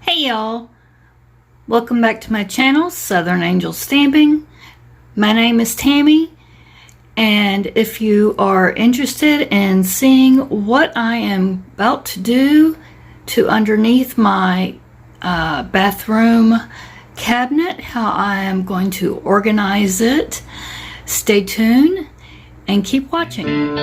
Hey y'all, welcome back to my channel, Southern Angel Stamping. My name is Tammy, and if you are interested in seeing what I am about to do to underneath my bathroom cabinet, how I am going to organize it, stay tuned and keep watching.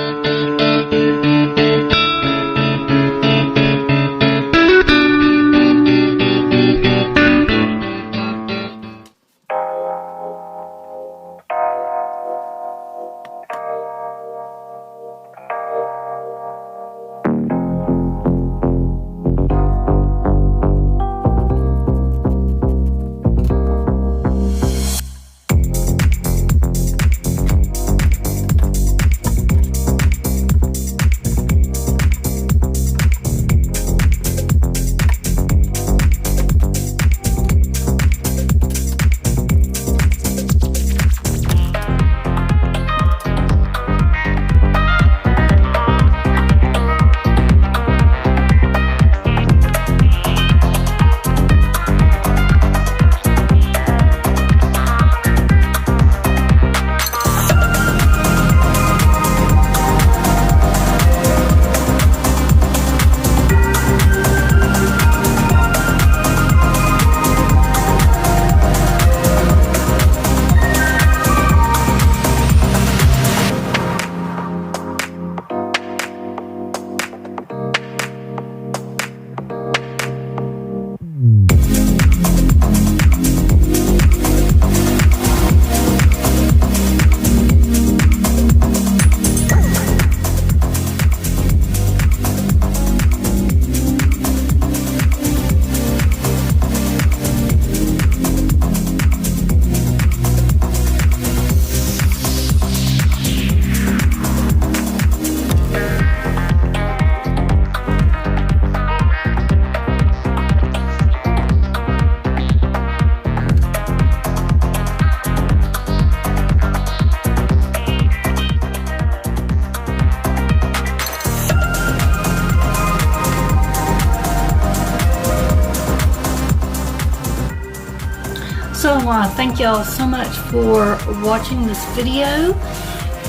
So I want to thank y'all so much for watching this video,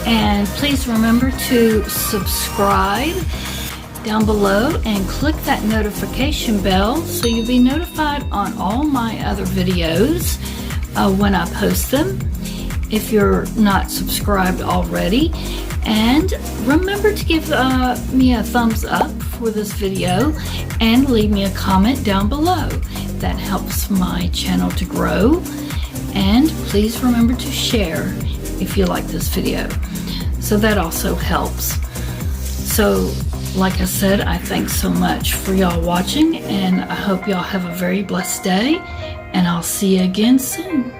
and please remember to subscribe down below and click that notification bell so you'll be notified on all my other videos when I post them if you're not subscribed already. And remember to give me a thumbs up for this video and leave me a comment down below. That helps my channel to grow. And please remember to share if you like this video. So that also helps. So like I said, I thank so much for y'all watching, and I hope y'all have a very blessed day, and I'll see you again soon.